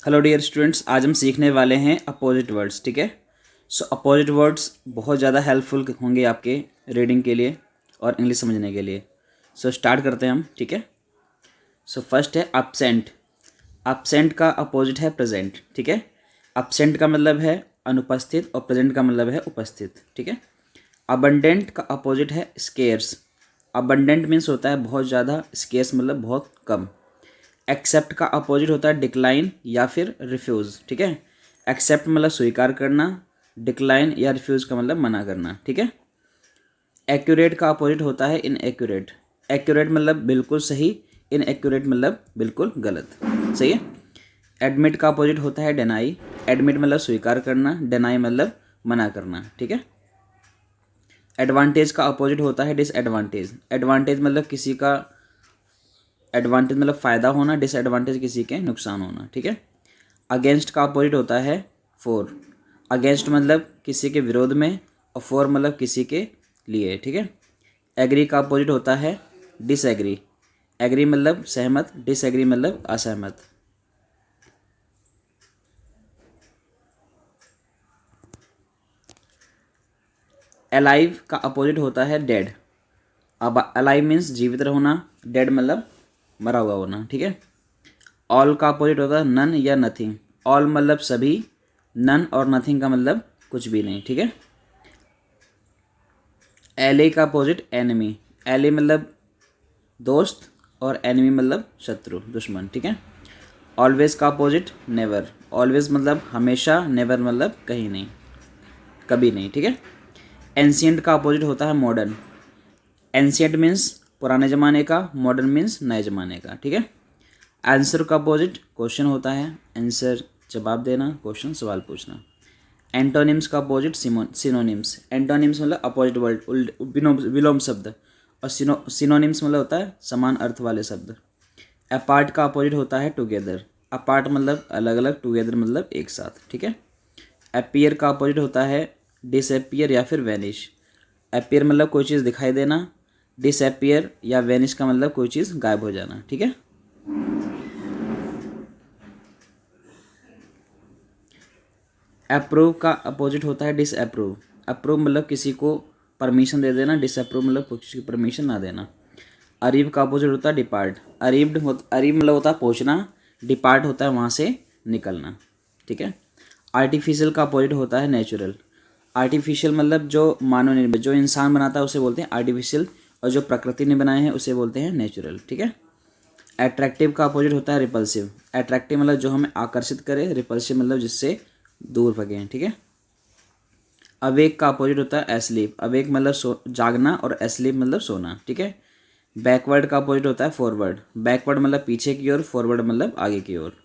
Hello dear students, आज हम सीखने वाले हैं अपोजिट वर्ड्स। ठीक है। सो अपोजिट वर्ड्स बहुत ज़्यादा हेल्पफुल होंगे आपके रीडिंग के लिए और इंग्लिश समझने के लिए। सो स्टार्ट करते हैं हम। ठीक है। सो फर्स्ट है अब्सेंट। अब्सेंट का अपोजिट है प्रेजेंट। ठीक है। अब्सेंट का मतलब है अनुपस्थित और प्रेजेंट का मतलब है उपस्थित। ठीक है। अबंडेंट का अपोजिट है स्केर्स। अबंडेंट मीन्स होता है बहुत ज़्यादा, स्केर्स मतलब बहुत कम। एक्सेप्ट का अपोजिट होता है डिक्लाइन या फिर रिफ्यूज़। ठीक है। एक्सेप्ट मतलब स्वीकार करना, डिक्लाइन या रिफ्यूज़ का मतलब मना करना। ठीक है। एक्यूरेट का अपोजिट होता है इनएक्यूरेट। एक्यूरेट मतलब बिल्कुल सही, इनएक्यूरेट मतलब बिल्कुल गलत। सही है। एडमिट का अपोजिट होता है डिनाई। एडमिट मतलब स्वीकार करना, डिनाई मतलब मना करना। ठीक है। एडवांटेज का अपोजिट होता है डिसएडवांटेज। एडवांटेज मतलब किसी का एडवांटेज मतलब फ़ायदा होना, डिसएडवांटेज किसी के नुकसान होना। ठीक है। अगेंस्ट का अपोजिट होता है फॉर। अगेंस्ट मतलब किसी के विरोध में और फॉर मतलब किसी के लिए। ठीक है। एग्री का अपोजिट होता है डिसएग्री। एग्री मतलब सहमत, डिसएग्री मतलब असहमत। अलाइव का अपोजिट होता है डेड। अब अलाइव मीन्स जीवित रहना, डेड मतलब मरा हुआ होना। ठीक है। ऑल का अपोजिट होता है नन या नथिंग। ऑल मतलब सभी, नन और नथिंग का मतलब कुछ भी नहीं। ठीक है। एले का अपोजिट एनिमी। एले मतलब दोस्त और एनिमी मतलब शत्रु, दुश्मन। ठीक है। ऑलवेज का अपोजिट नेवर। ऑलवेज मतलब हमेशा, नेवर मतलब कहीं नहीं, कभी नहीं। ठीक है। एंशियंट का अपोजिट होता है मॉडर्न। एंशियंट मीन्स पुराने ज़माने का, मॉडर्न मीन्स नए ज़माने का। ठीक है। आंसर का अपोजिट क्वेश्चन होता है। आंसर जवाब देना, क्वेश्चन सवाल पूछना। एंटोनिम्स का अपोजिट सिनोनिम्स। एंटोनिम्स मतलब अपोजिट वर्ड, विलोम शब्द, और सिनोनिम्स मतलब होता है समान अर्थ वाले शब्द। अपार्ट का अपोजिट होता है टुगेदर। अपार्ट मतलब अलग अलग, टुगेदर मतलब एक साथ। ठीक है। अपीयर का अपोजिट होता है डिसअपियर या फिर वैनिश। अपीयर मतलब कोई चीज़ दिखाई देना, डिसअपियर या वैनिश का मतलब कोई चीज़ गायब हो जाना। ठीक है। अप्रूव का अपोजिट होता है डिसअप्रूव। अप्रूव मतलब किसी को परमिशन दे देना, डिसअप्रूव मतलब किसी को परमिशन ना देना। अरीब का अपोजिट होता है डिपार्ट। अरीब मतलब होता है पहुँचना, डिपार्ट होता है वहाँ से निकलना। ठीक है। आर्टिफिशियल का अपोजिट होता है नेचुरल। आर्टिफिशियल मतलब जो मानव निर्मित, जो इंसान बनाता है उसे बोलते हैं आर्टिफिशियल, और जो प्रकृति ने बनाए हैं उसे बोलते हैं नेचुरल। ठीक है। अट्रैक्टिव का अपोजिट होता है रिपल्सिव। अट्रैक्टिव मतलब जो हमें आकर्षित करे, रिपल्सिव मतलब जिससे दूर भगें। ठीक है। अवेक का अपोजिट होता है एस्लीप। अवेक मतलब जागना और एस्लीप मतलब सोना। ठीक है। बैकवर्ड का अपोजिट होता है फॉरवर्ड। बैकवर्ड मतलब पीछे की ओर, फॉरवर्ड मतलब आगे की ओर।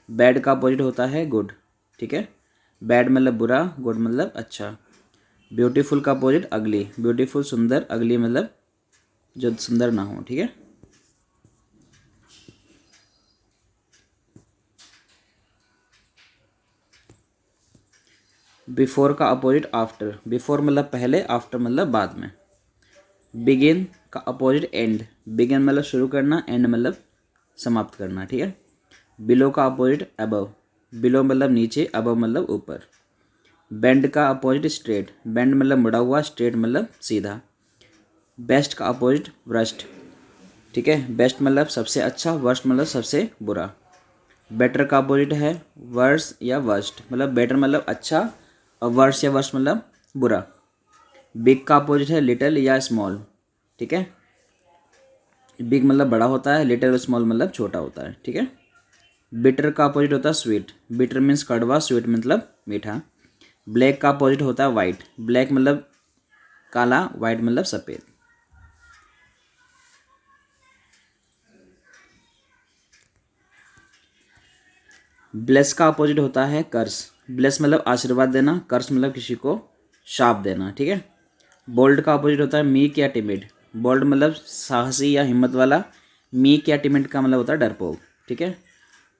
बैड का अपोजिट होता है गुड। ठीक है। बैड मतलब बुरा, गुड मतलब अच्छा। ब्यूटीफुल का अपोजिट अगली। ब्यूटीफुल सुंदर, अगली मतलब जो सुंदर ना हो। ठीक है। बिफोर का अपोजिट आफ्टर। बिफोर मतलब पहले, आफ्टर मतलब बाद में। बिगिन का अपोजिट एंड। बिगिन मतलब शुरू करना, एंड मतलब समाप्त करना। ठीक है। बिलो का अपोजिट अबव। बिलो मतलब नीचे, अबव मतलब ऊपर। बेंड का अपोजिट स्ट्रेट। बेंड मतलब मुड़ा हुआ, स्ट्रेट मतलब सीधा। बेस्ट का अपोजिट वर्स्ट। ठीक है। बेस्ट मतलब सबसे अच्छा, वर्स्ट मतलब सबसे बुरा। बेटर का अपोजिट है वर्स या वर्स्ट। मतलब बेटर मतलब अच्छा और वर्स या वर्स्ट मतलब बुरा। बिग का अपोजिट है लिटिल या स्मॉल। ठीक है। बिग मतलब बड़ा होता है, लिटिल और स्मॉल मतलब छोटा होता है। ठीक है। बिटर का अपोजिट होता है स्वीट। बिटर मीन्स कड़वा, स्वीट मतलब मीठा। ब्लैक का अपोजिट होता है वाइट। ब्लैक मतलब काला, वाइट मतलब सफ़ेद। ब्लेस का अपोजिट होता है कर्स। ब्लेस मतलब आशीर्वाद देना, कर्स मतलब किसी को शाप देना। ठीक है। बोल्ड का अपोजिट होता है मीक या टिमिड। बोल्ड मतलब साहसी या हिम्मत वाला, मीक या टिमिड का मतलब होता है डरपोक। ठीक है।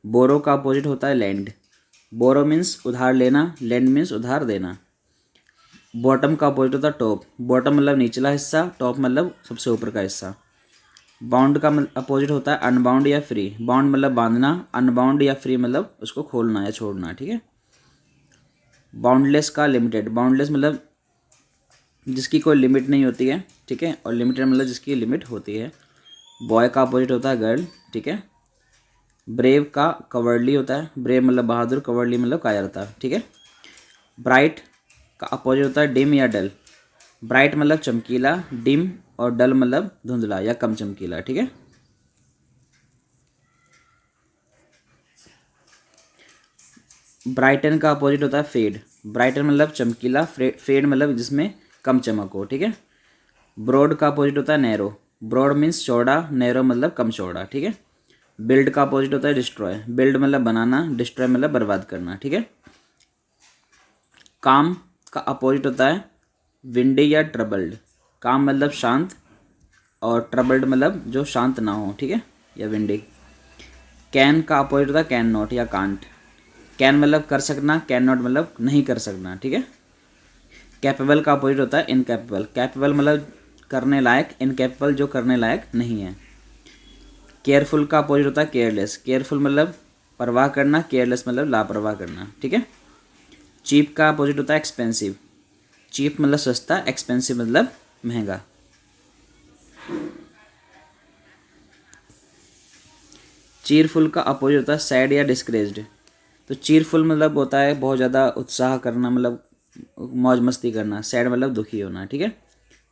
बोरो का अपोजिट होता है लैंड। बोरो मीन्स उधार लेना, लैंड मीन्स उधार देना। बॉटम का अपोजिट होता है टॉप। बॉटम मतलब निचला हिस्सा, टॉप मतलब सबसे ऊपर का हिस्सा। बाउंड का अपोजिट होता है अनबाउंड या फ्री। बाउंड मतलब बांधना, अनबाउंड या फ्री मतलब उसको खोलना या छोड़ना, ठीक है। बाउंडलेस का लिमिटेड। बाउंडलेस मतलब जिसकी कोई लिमिट नहीं होती है, ठीक है, और लिमिटेड मतलब जिसकी लिमिट होती है। बॉय का अपोजिट होता है गर्ल, ठीक है। ब्रेव का कवर्डली होता है। ब्रेव मतलब बहादुर, कवर्डली मतलब कायरता, ठीक है। ब्राइट का अपोजिट होता है डिम या डल। ब्राइट मतलब चमकीला, डिम और डल मतलब धुंधला या कम चमकीला, ठीक है। ब्राइटन का अपोजिट होता है फेड। ब्राइटन मतलब चमकीला, फेड मतलब जिसमें कम चमक हो, ठीक है। ब्रॉड का अपोजिट होता है नैरो। ब्रॉड मीन्स चौड़ा, नैरो मतलब कम चौड़ा, ठीक है। बिल्ड का अपोजिट होता है डिस्ट्रॉय। बिल्ड मतलब बनाना, डिस्ट्रॉय मतलब बर्बाद करना, ठीक है। काम का अपोजिट होता है विंडी या ट्रबल्ड। काम मतलब शांत और ट्रबल्ड मतलब जो शांत ना हो, ठीक है, या विंडी। कैन का अपोजिट होता है कैन नॉट या कांट। कैन मतलब कर सकना, कैन नॉट मतलब नहीं कर सकना, ठीक है। कैपेबल का अपोजिट होता है इनकैपेबल। कैपेबल मतलब करने लायक, इनकैपेबल जो करने लायक नहीं है। केयरफुल का अपोजिट होता है केयरलेस। केयरफुल मतलब परवाह करना, केयरलेस मतलब लापरवाह करना, ठीक है। चीप का अपोजिट होता है एक्सपेंसिव। चीप मतलब सस्ता, एक्सपेंसिव मतलब महंगा। चीरफुल का अपोजिट होता है सैड या डिस्करेज्ड। तो चीरफुल मतलब होता है बहुत ज़्यादा उत्साह करना, मतलब मौज मस्ती करना। सैड मतलब दुखी होना, ठीक है,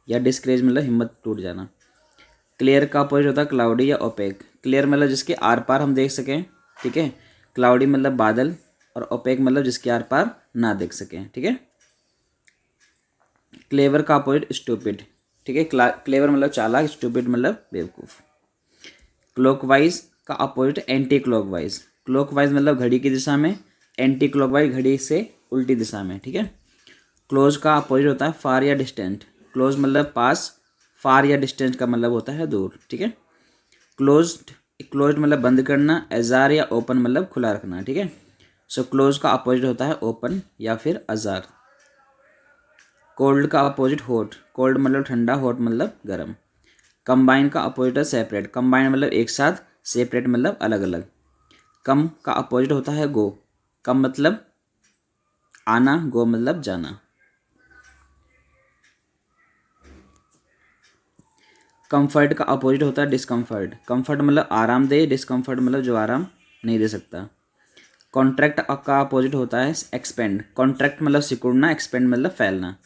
या डिस्करेज मतलब हिम्मत टूट जाना। क्लियर का अपोजिट होता है क्लाउडी या ओपेक। क्लियर मतलब जिसके आर पार हम देख सकें, ठीक है। क्लाउडी मतलब बादल, और ओपेक मतलब जिसके आर पार ना देख सकें, ठीक है। क्लेवर का अपोजिट स्टूपिड, ठीक है। क्लेवर मतलब चालाक, स्टूपिड मतलब बेवकूफ़। क्लॉकवाइज का अपोजिट एंटी क्लॉकवाइज। क्लॉकवाइज मतलब घड़ी की दिशा में, एंटी क्लॉकवाइज घड़ी से उल्टी दिशा में, ठीक है। क्लोज का अपोजिट होता है फार या डिस्टेंट। क्लोज मतलब पास, फार या डिस्टेंट का मतलब होता है दूर, ठीक है। क्लोज्ड, क्लोज्ड मतलब बंद करना, एजार या ओपन मतलब खुला रखना, ठीक है। सो क्लोज का अपोजिट होता है ओपन या फिर अजार। कोल्ड का अपोजिट हॉट। कोल्ड मतलब ठंडा, हॉट मतलब गर्म। कंबाइन का अपोजिट है सेपरेट। कंबाइन मतलब एक साथ, सेपरेट मतलब अलग अलग। कम का अपोजिट होता है गो। कम मतलब आना, गो मतलब जाना। कंफर्ट का अपोजिट होता है डिस्कम्फर्ट। कंफर्ट मतलब आरामदेह, डिस्कम्फर्ट मतलब जो आराम नहीं दे सकता। कॉन्ट्रैक्ट का अपोजिट होता है एक्सपेंड। कॉन्ट्रैक्ट मतलब सिकुड़ना, एक्सपेंड मतलब फैलना।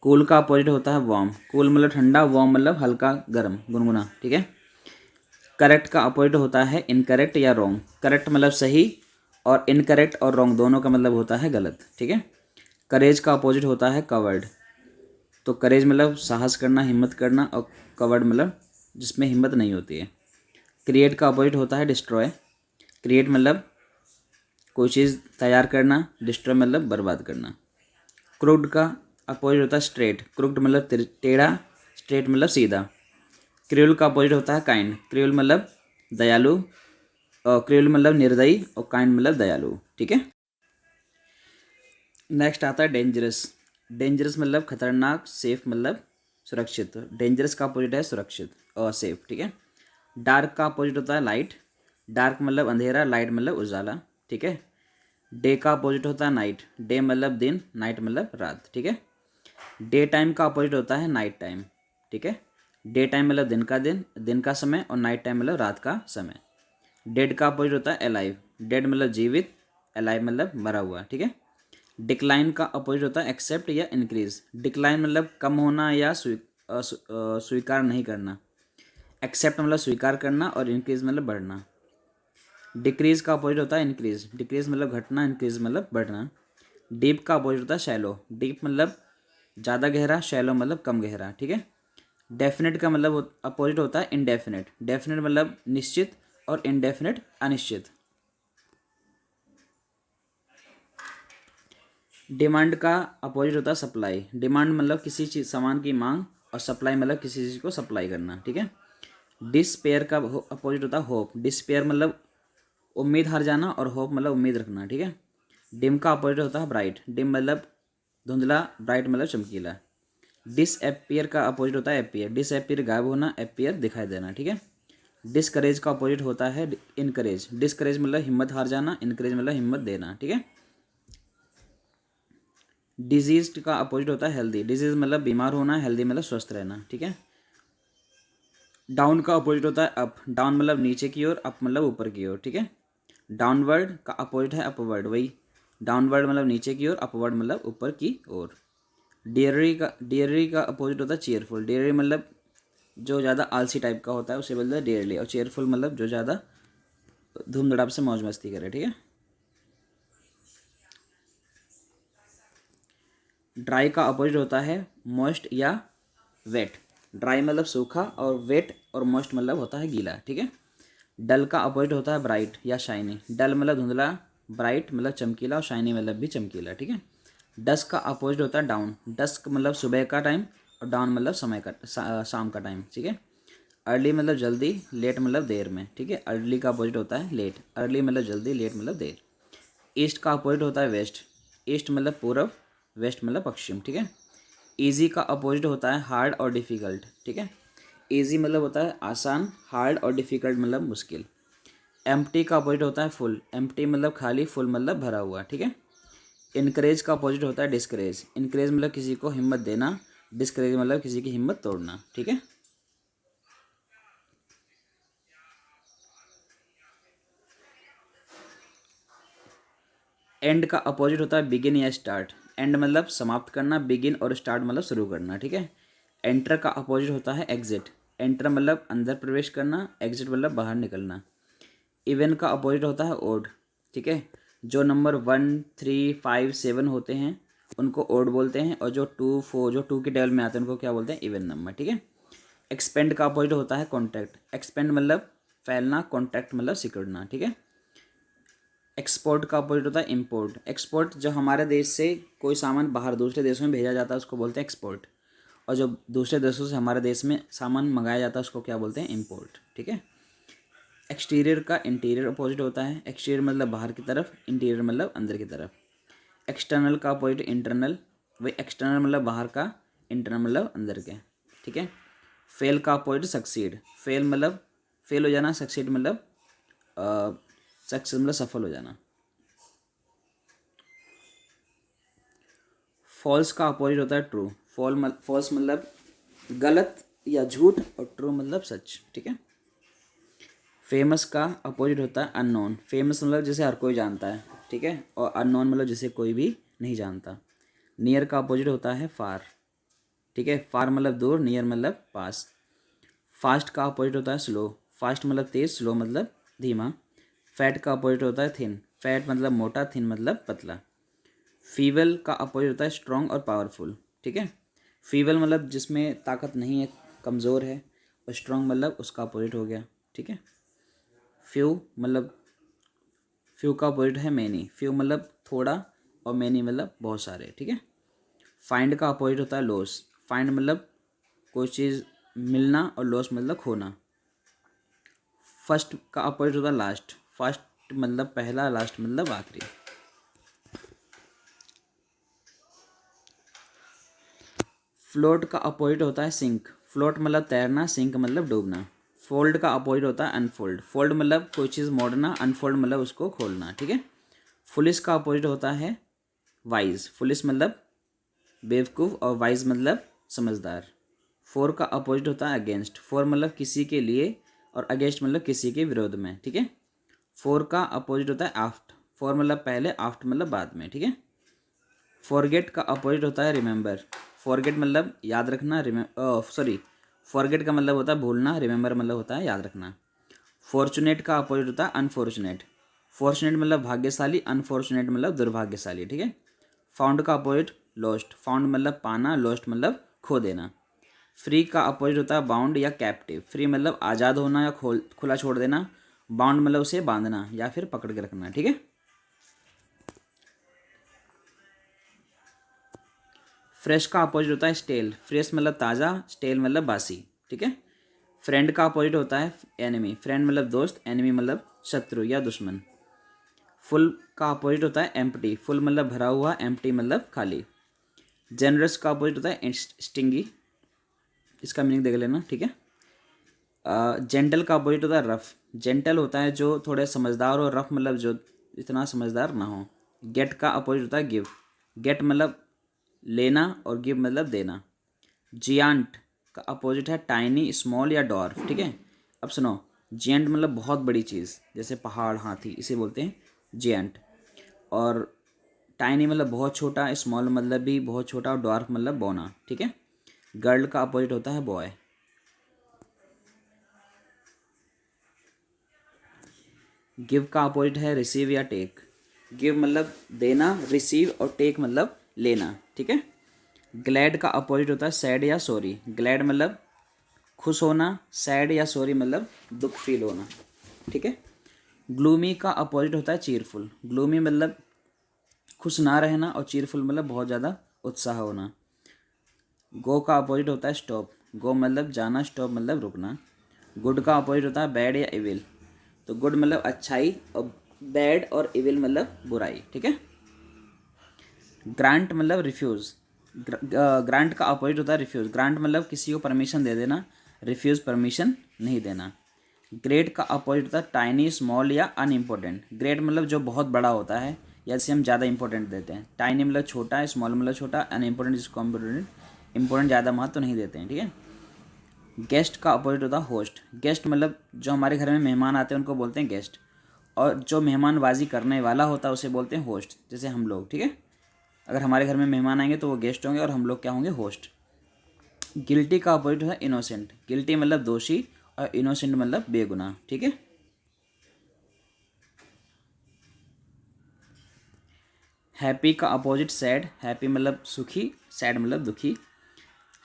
कूल का अपोजिट होता है वार्म। कूल मतलब ठंडा, वार्म मतलब हल्का गर्म, गुनगुना, ठीक है। करेक्ट का अपोजिट होता है इनकरेक्ट या रॉन्ग। करेक्ट मतलब सही, और इनकरेक्ट और रॉन्ग दोनों का मतलब होता है गलत, ठीक है। करेज का अपोजिट होता है कवर्ड। तो करेज मतलब साहस करना, हिम्मत करना, और कवर्ड मतलब जिसमें हिम्मत नहीं होती है। क्रिएट का अपोजिट होता है डिस्ट्रॉय। क्रिएट मतलब कोई चीज़ तैयार करना, डिस्ट्रॉय मतलब बर्बाद करना। क्रुक्ड का अपोजिट होता है स्ट्रेट। क्रुक्ड मतलब टेढ़ा, स्ट्रेट मतलब सीधा। क्रूअल का अपोजिट होता है काइंड। क्रूअल मतलब दयालु, और क्रूअल मतलब निर्दयी, और काइंड मतलब दयालु, ठीक है। नेक्स्ट आता है डेंजरस। डेंजरस मतलब खतरनाक, सेफ मतलब सुरक्षित। डेंजरस का अपोजिट है सुरक्षित और सेफ, ठीक है। डार्क का अपोजिट होता है लाइट। डार्क मतलब अंधेरा, लाइट मतलब उजाला, ठीक है। डे का अपोजिट होता है नाइट। डे मतलब दिन, नाइट मतलब रात, ठीक है। डे टाइम का अपोजिट होता है नाइट टाइम, ठीक है। डे टाइम मतलब दिन का दिन, दिन का समय, और नाइट टाइम मतलब रात का समय। डेड का अपोजिट होता है अलाइव। डेड मतलब जीवित, अलाइव मतलब मरा हुआ, ठीक है। डिक्लाइन का अपोजिट होता है एक्सेप्ट या इंक्रीज। डिक्लाइन मतलब कम होना या स्वीकार नहीं करना। एक्सेप्ट मतलब स्वीकार करना, और इंक्रीज मतलब बढ़ना। डिक्रीज का अपोजिट होता है इंक्रीज। डिक्रीज मतलब घटना, इंक्रीज मतलब बढ़ना। डीप का अपोजिट होता है शैलो। डीप मतलब ज़्यादा गहरा, शैलो मतलब कम गहरा, ठीक है। डेफिनेट का मतलब अपोजिट होता है इनडेफिनेट। डेफिनेट मतलब निश्चित, और इनडेफिनेट अनिश्चित। डिमांड का अपोजिट होता है सप्लाई। डिमांड मतलब किसी चीज़ सामान की मांग, और सप्लाई मतलब किसी चीज़ को सप्लाई करना, ठीक है। डिसपेयर का अपोजिट होता है होप। डिसपेयर मतलब उम्मीद हार जाना, और होप मतलब उम्मीद रखना, ठीक है। डिम का अपोजिट होता है ब्राइट। डिम मतलब धुंधला, ब्राइट मतलब चमकीला। डिसअपियर का अपोजिट होता है अपीयर। डिसअपियर गायब होना, अपीयर दिखाई देना, ठीक है। डिस्करेज का अपोजिट होता है इनकरेज। डिस्करेज मतलब हिम्मत हार जाना, इनकरेज मतलब हिम्मत देना, ठीक है। डिजीज का अपोजिट होता है हेल्दी। डिजीज मतलब बीमार होना, हेल्दी मतलब स्वस्थ रहना, ठीक है। डाउन का अपोजिट होता है अप। डाउन मतलब नीचे की ओर, अप मतलब ऊपर की ओर, ठीक है। डाउनवर्ड का अपोजिट है अपवर्ड, वही डाउनवर्ड मतलब नीचे की ओर, अपवर्ड मतलब ऊपर की ओर। डियररी का अपोजिट होता है चेयरफुल। डियररी मतलब जो ज़्यादा आलसी टाइप का होता है उसे बोलते हैं डियरली, और चेयरफुल मतलब जो ज़्यादा धूम धड़ाप से मौज मस्ती करे, ठीक है। ड्राई का अपोजिट होता है मॉइस्ट या वेट। ड्राई मतलब सूखा, और वेट और मॉइस्ट मतलब होता है गीला, ठीक है। डल का अपोजिट होता है ब्राइट या शाइनी। डल मतलब धुंधला, ब्राइट मतलब चमकीला, और शाइनी मतलब भी चमकीला, ठीक है। डस्क का अपोजिट होता है डाउन। डस्क मतलब सुबह का टाइम, और डाउन मतलब समय का शाम का टाइम, ठीक है। अर्ली मतलब जल्दी, लेट मतलब देर में, ठीक है। अर्ली का अपोजिट होता है लेट। अर्ली मतलब जल्दी, लेट मतलब देर। ईस्ट का अपोजिट होता है वेस्ट। ईस्ट मतलब पूरब, वेस्ट मतलब पश्चिम, ठीक है। ईजी का अपोजिट होता है हार्ड और डिफ़िकल्ट, ठीक है। ईजी मतलब होता है आसान, हार्ड और डिफ़िकल्ट मतलब मुश्किल। एम्प्टी का अपोजिट होता है फुल। एम्प्टी मतलब खाली, फुल मतलब भरा हुआ, ठीक है। इनकरेज का अपोजिट होता है डिस्करेज। इनकरेज मतलब किसी को हिम्मत देना, डिस्करेज मतलब किसी की हिम्मत तोड़ना, ठीक है। एंड का अपोजिट होता है बिगिन या स्टार्ट। एंड मतलब समाप्त करना, बिगिन और स्टार्ट मतलब शुरू करना, ठीक है। एंटर का अपोजिट होता है एग्जिट। एंटर मतलब अंदर प्रवेश करना, एग्जिट मतलब बाहर निकलना। इवन का अपोजिट होता है ओड, ठीक है। जो नंबर 1, 3, 5, 7 होते हैं उनको ओड बोलते हैं, और जो 2, 4 जो 2 के टेबल में आते हैं उनको क्या बोलते हैं, इवन नंबर, ठीक है। एक्सपेंड का अपोजिट होता है कॉन्ट्रैक्ट। एक्सपेंड मतलब फैलना, कॉन्ट्रैक्ट मतलब सिकुड़ना, ठीक है। एक्सपोर्ट का अपोजिट होता है इम्पोर्ट। एक्सपोर्ट जो हमारे देश से कोई सामान बाहर दूसरे देशों में भेजा जाता है उसको बोलते हैं एक्सपोर्ट, और जो दूसरे देशों से हमारे देश में सामान मंगाया जाता है उसको क्या बोलते हैं, इम्पोर्ट, ठीक है। एक्सटीरियर का इंटीरियर अपोजिट होता है। एक्सटीरियर मतलब बाहर की तरफ, इंटीरियर मतलब अंदर की तरफ। एक्सटर्नल का अपोजिट इंटरनल, वही एक्सटर्नल मतलब बाहर का, इंटरनल मतलब अंदर के, ठीक है। फेल का अपोजिट सक्सीड। फेल मतलब फेल हो जाना, सक्सीड मतलब सक्सेस मतलब सफल हो जाना। फॉल्स का अपोजिट होता है ट्रू। फॉल्स मतलब गलत या झूठ, और ट्रू मतलब सच, ठीक है। फेमस का अपोजिट होता है अननोन। फेमस मतलब जिसे हर कोई जानता है, ठीक है, और अननोन मतलब जिसे कोई भी नहीं जानता। नियर का अपोजिट होता है फार, ठीक है। फार मतलब दूर, नियर मतलब पास। फास्ट का अपोजिट होता है स्लो। फास्ट मतलब तेज, स्लो मतलब धीमा। फैट का अपोजिट होता है थिन। फैट मतलब मोटा, थिन मतलब पतला। फीवल का अपोजिट होता है स्ट्रॉन्ग और पावरफुल, ठीक है। फीवल मतलब जिसमें ताकत नहीं है, कमज़ोर है, और स्ट्रॉन्ग मतलब उसका अपोजिट हो गया, ठीक है। फ्यू मतलब फ्यू का अपोजिट है मैनी। फ्यू मतलब थोड़ा, और मैनी मतलब बहुत सारे, ठीक है। फाइंड का अपोजिट होता है लॉस। फाइंड मतलब कोई चीज़ मिलना, और लॉस मतलब खोना। फर्स्ट का अपोजिट होता है लास्ट। फर्स्ट मतलब पहला, लास्ट मतलब आखिरी। फ्लोट का अपोजिट होता है सिंक। फ्लोट मतलब तैरना, सिंक मतलब डूबना। फोल्ड का अपोजिट होता है अनफोल्ड। फोल्ड मतलब कोई चीज़ मोड़ना, अनफोल्ड मतलब उसको खोलना, ठीक है। फुलिश का अपोजिट होता है वाइज। फुलिश मतलब बेवकूफ़, और वाइज मतलब समझदार। फोर का अपोजिट होता है अगेंस्ट। फोर मतलब किसी के लिए, और अगेंस्ट मतलब किसी के विरोध में, ठीक है। फोर का अपोजिट होता है आफ्ट। फोर मतलब पहले, आफ्ट मतलब बाद में, ठीक है। फॉरगेट का अपोजिट होता है रिमेंबर। फॉरगेट मतलब याद रखना, सॉरी, फॉरगेट का मतलब होता है भूलना, रिमेंबर मतलब होता है याद रखना। फॉर्चुनेट का अपोजिट होता है अनफॉर्चुनेट। फॉर्चुनेट मतलब भाग्यशाली, अनफॉर्चुनेट मतलब दुर्भाग्यशाली, ठीक है। फाउंड का अपोजिट लॉस्ट। फाउंड मतलब पाना, लॉस्ट मतलब खो देना। फ्री का अपोजिट होता है बाउंड या कैप्टिव। फ्री मतलब आज़ाद होना या खुला छोड़ देना। बाउंड मतलब उसे बांधना या फिर पकड़ के रखना, ठीक है। फ्रेश का अपोजिट होता है स्टेल। फ्रेश मतलब ताज़ा, स्टेल मतलब बासी, ठीक है। फ्रेंड का अपोजिट होता है एनिमी। फ्रेंड मतलब दोस्त, एनिमी मतलब शत्रु या दुश्मन। फुल का अपोजिट होता है एम्प्टी। फुल मतलब भरा हुआ, एम्प्टी मतलब खाली। जेनरस का अपोजिट होता है स्टिंगी, इसका मीनिंग देख लेना, ठीक है। जेंटल का अपोजिट होता है रफ। जेंटल होता है जो थोड़े समझदार हो, रफ मतलब जो इतना समझदार ना हो। गेट का अपोजिट होता है गिव। गेट मतलब लेना और गिव मतलब देना। जियांट का अपोजिट है टाइनी, स्मॉल या डॉर्फ, ठीक है। अब सुनो, जियांट मतलब बहुत बड़ी चीज़, जैसे पहाड़, हाथी, इसे बोलते हैं जियांट। और टाइनी मतलब बहुत छोटा, स्मॉल मतलब भी बहुत छोटा, और डॉर्फ मतलब बौना, ठीक है। गर्ल का अपोजिट होता है बॉय। गिव का अपोजिट है रिसीव या टेक। गिव मतलब देना, रिसीव और टेक मतलब लेना, ठीक है। ग्लैड का अपोजिट होता है सैड या सॉरी। ग्लैड मतलब खुश होना, सैड या सॉरी मतलब दुख फील होना, ठीक है। ग्लूमी का अपोजिट होता है चीयरफुल। ग्लूमी मतलब खुश ना रहना, और चीयरफुल मतलब बहुत ज़्यादा उत्साह होना। गो का अपोजिट होता है स्टॉप। गो मतलब जाना, स्टॉप मतलब रुकना। गुड का अपोजिट होता है बैड या इविल। तो गुड मतलब अच्छाई, और बैड और इविल मतलब बुराई, ठीक है। ग्रांट मतलब रिफ्यूज़। ग्रांट का अपोजिट होता है रिफ्यूज़। ग्रांट मतलब किसी को परमिशन दे देना, रिफ्यूज़ परमिशन नहीं देना। ग्रेट का अपोजिट होता है टाइनी, स्मॉल या अनइम्पोर्टेंट। ग्रेट मतलब जो बहुत बड़ा होता है, या जिसे हम ज़्यादा इंपॉर्टेंट देते हैं। टाइनी मतलब छोटा है, स्मॉल मतलब छोटा, अनइम्पोर्टेंट जिसको इंपॉर्टेंट ज़्यादा महत्व नहीं देते हैं, ठीक है। गेस्ट का अपोजिट होता है होस्ट। गेस्ट मतलब जो हमारे घर में मेहमान आते हैं उनको बोलते हैं गेस्ट, और जो मेहमानबाजी करने वाला होता है उसे बोलते हैं होस्ट, जैसे हम लोग, ठीक है। अगर हमारे घर में मेहमान आएंगे तो वो गेस्ट होंगे और हम लोग क्या होंगे, होस्ट। गिल्टी का अपोजिट है इनोसेंट। गिल्टी मतलब दोषी, और इनोसेंट मतलब बेगुनाह, ठीक है। हैप्पी का अपोजिट सैड। हैप्पी मतलब सुखी, सैड मतलब दुखी।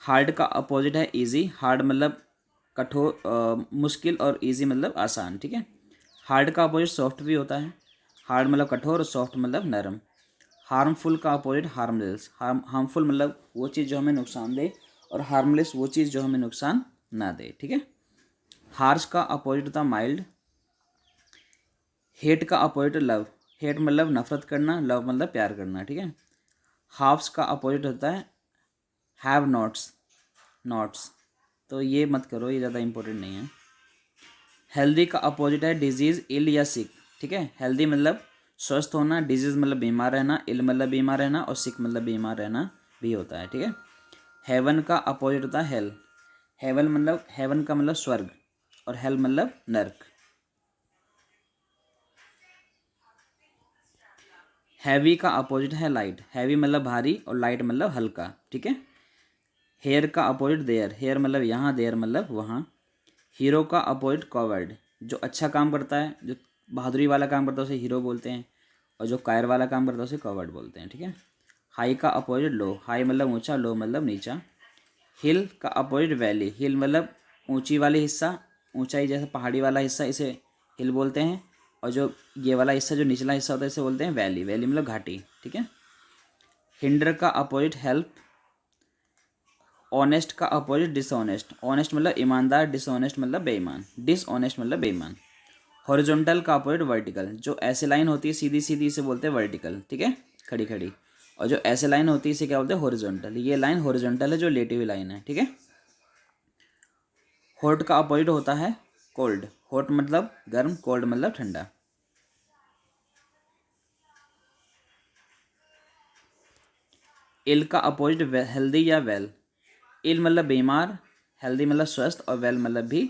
हार्ड का अपोजिट है इजी। हार्ड मतलब कठोर, मुश्किल, और इजी मतलब आसान, ठीक है। हार्ड का अपोजिट सॉफ्ट भी होता है। हार्ड मतलब कठोर, और सॉफ्ट मतलब नरम। हार्मफुल का अपोजिट हार्मलेस। हार्मफुल मतलब वो चीज़ जो हमें नुकसान दे, और हार्मलेस वो चीज़ जो हमें नुकसान ना दे, ठीक है। हार्श का अपोजिट होता है माइल्ड। हेट का अपोजिट लव। हेट मतलब नफरत करना, लव मतलब प्यार करना, ठीक है। हाफ्स का अपोजिट होता है हैव नॉट्स। नॉट्स तो ये मत करो, ये ज़्यादा इंपॉर्टेंट नहीं है। हेल्दी का अपोजिट है डिजीज़, इल या सिक, ठीक है। हेल्दी मतलब स्वस्थ होना, डिजीज़ मतलब बीमार रहना, इल मतलब बीमार रहना, और सिक मतलब बीमार रहना भी होता है, ठीक है। हेवन का अपोजिट होता है हेल। हेवन मतलब, हेवन का मतलब स्वर्ग, और हेल मतलब नर्क। हैवी का अपोजिट है लाइट। हैवी मतलब भारी, और लाइट मतलब हल्का, ठीक है। हेयर का अपोजिट देयर। हेयर मतलब यहाँ, देयर मतलब वहाँ। हीरो का अपोजिट कॉवर्ड। जो अच्छा काम करता है, जो बहादुरी वाला काम करता है उसे हीरो बोलते हैं, और जो कायर वाला काम करता है उसे कॉवर्ड बोलते हैं, ठीक है। हाई का अपोजिट लो। हाई मतलब ऊंचा, लो मतलब नीचा। हिल का अपोजिट वैली। हिल मतलब ऊंची वाली हिस्सा, ऊंचाई जैसे पहाड़ी वाला हिस्सा, इसे हिल बोलते हैं। और जो ये वाला हिस्सा, जो निचला हिस्सा होता है, इसे बोलते हैं वैली। वैली मतलब घाटी, ठीक है। हिंडर का अपोजिट हेल्प। ऑनेस्ट का अपोजिट डिसऑनेस्ट। ऑनेस्ट मतलब ईमानदार, डिसऑनेस्ट मतलब बेईमान। डिसऑनेस्ट मतलब बेईमान। हॉरिजॉन्टल का अपोजिट वर्टिकल। जो ऐसे लाइन होती है सीधी सीधी, इसे बोलते हैं वर्टिकल, ठीक है, खड़ी खड़ी। और जो ऐसे लाइन होती है इसे क्या बोलते हैं, हॉरिजॉन्टल। ये लाइन हॉरिजॉन्टल है, जो लेटी हुई लाइन है, ठीक है। हॉट का अपोजिट होता है कोल्ड। हॉट मतलब गर्म, कोल्ड मतलब ठंडा। इल का अपोजिट हेल्दी या वेल। इल मतलब बीमार, हेल्दी मतलब स्वस्थ, और वेल मतलब भी,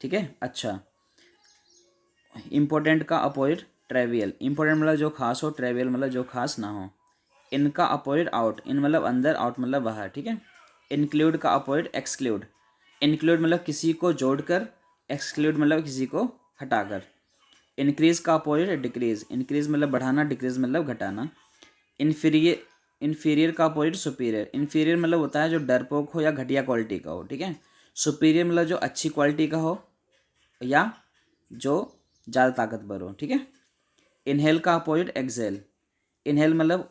ठीक है, अच्छा। इम्पोर्टेंट का अपोजिट ट्रेवियल। इम्पोर्टेंट मतलब जो खास हो, ट्रेवियल मतलब जो खास ना हो। इनका अपोजिट आउट। इन मतलब अंदर, आउट मतलब बाहर, ठीक है। इंक्लूड का अपोजिट एक्सक्लूड। इंक्लूड मतलब किसी को जोड़कर, एक्सक्लूड मतलब किसी को हटाकर। इंक्रीज का अपोजिट डिक्रीज। इंक्रीज मतलब बढ़ाना, डिक्रीज मतलब घटाना। इन्फीरियर, इन्फीरियर का अपोजिट सुपीरियर। इन्फीरियर मतलब होता है जो डरपोक हो या घटिया क्वालिटी का हो, ठीक है। सुपीरियर मतलब जो अच्छी क्वालिटी का हो, या जो ज़्यादा ताकतवर हो, ठीक है। इनहेल का अपोजिट एक्सेल। इनहेल मतलब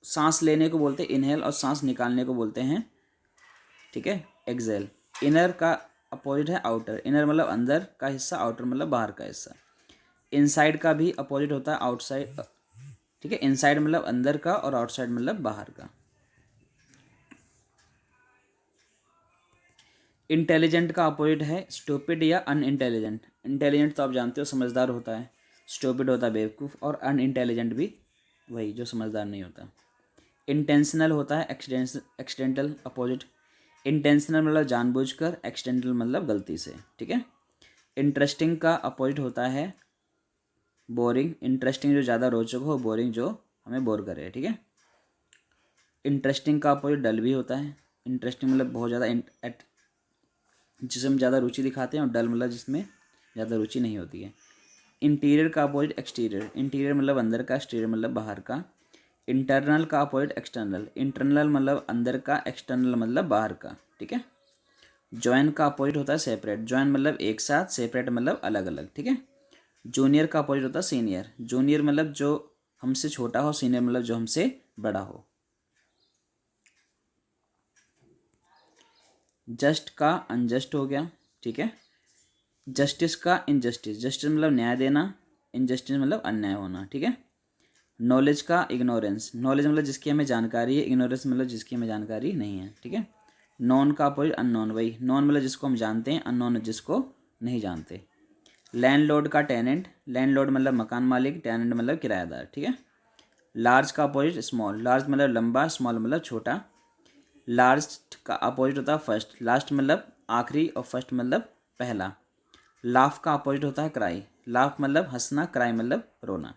सांस लेने को बोलते हैं इनहेल, और सांस निकालने को बोलते हैं, ठीक है, एक्सेल। इनर का अपोजिट है आउटर। इनर मतलब अंदर का हिस्सा, आउटर मतलब बाहर का हिस्सा। इनसाइड का भी अपोजिट होता है आउटसाइड, ठीक है। इनसाइड मतलब अंदर का और आउटसाइड मतलब बाहर का। इंटेलिजेंट का अपोजिट है स्टूपिड या अनइंटेलिजेंट। इंटेलिजेंट तो आप जानते हो समझदार होता है, स्टूपिड होता है बेवकूफ़, और अनइंटेलिजेंट भी वही जो समझदार नहीं होता। इंटेंशनल होता है एक्सीडेंटल अपोजिट। इंटेंशनल मतलब जानबूझकर, एक्सीडेंटल मतलब गलती से, ठीक है। इंटरेस्टिंग का अपोजिट होता है बोरिंग। इंटरेस्टिंग जो ज़्यादा रोचक हो, बोरिंग जो हमें बोर करे, ठीक है। इंटरेस्टिंग का अपोजिट डल भी होता है। इंटरेस्टिंग मतलब बहुत ज़्यादा जिसमें ज़्यादा रुचि दिखाते हैं, और डल मतलब जिसमें ज़्यादा रुचि नहीं होती है। इंटीरियर का अपोजिट एक्सटीरियर। इंटीरियर मतलब अंदर का, एक्सटीरियर मतलब बाहर का। इंटरनल का अपोजिट एक्सटर्नल। इंटरनल मतलब अंदर का, एक्सटर्नल मतलब बाहर का, ठीक है। जॉइन का अपोजिट होता है सेपरेट। जॉइन मतलब एक साथ, सेपरेट मतलब अलग अलग, ठीक है। जूनियर का अपोजिट होता है सीनियर। जूनियर मतलब जो हमसे छोटा हो, सीनियर मतलब जो हमसे बड़ा हो। जस्ट का अनजस्ट हो गया, ठीक है। जस्टिस का इनजस्टिस। जस्टिस मतलब न्याय देना, इनजस्टिस मतलब अन्याय होना, ठीक है। नॉलेज का इग्नोरेंस। नॉलेज मतलब जिसकी हमें जानकारी है, इग्नोरेंस मतलब जिसकी हमें जानकारी नहीं है, ठीक है। नॉन का अपोजिट अननोन। वही नॉन मतलब जिसको हम जानते हैं, अननोन जिसको नहीं जानते। लैंडलॉर्ड का टेनेंट। लैंडलॉर्ड मतलब मकान मालिक, टेनेंट मतलब किराएदार, ठीक है। लार्ज का अपोजिट स्मॉल। लार्ज मतलब लंबा, स्मॉल मतलब छोटा। लार्ज का अपोजिट होता है फर्स्ट। लास्ट मतलब आखिरी, और फर्स्ट मतलब पहला। लाफ का अपोजिट होता है क्राई। लाफ मतलब हंसना, क्राई मतलब रोना।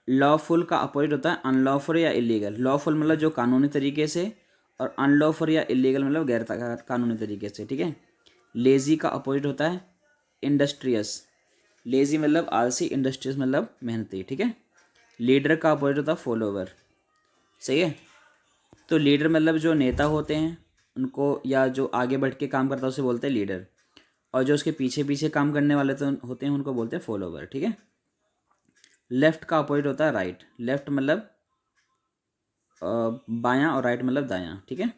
लॉफुल का अपोजिट होता है अनलॉफुल या इलीगल। लॉफुल मतलब जो कानूनी तरीके से, और अनलॉफुल या इलीगल मतलब गैर कानूनी तरीके से, ठीक है। लेजी का अपोजिट होता है इंडस्ट्रियस। लेजी मतलब आलसी, इंडस्ट्रियस मतलब मेहनती, ठीक है। लीडर का अपोजिट होता है फॉलोवर, सही है। तो लीडर मतलब जो नेता होते हैं उनको, या जो आगे बढ़ के काम करता है उसे बोलते हैं लीडर, और जो उसके पीछे पीछे काम करने वाले तो होते हैं उनको बोलते हैं फॉलोवर, ठीक है। लेफ्ट का अपोजिट होता है राइट। लेफ्ट मतलब बायां, और राइट मतलब दायां, ठीक है।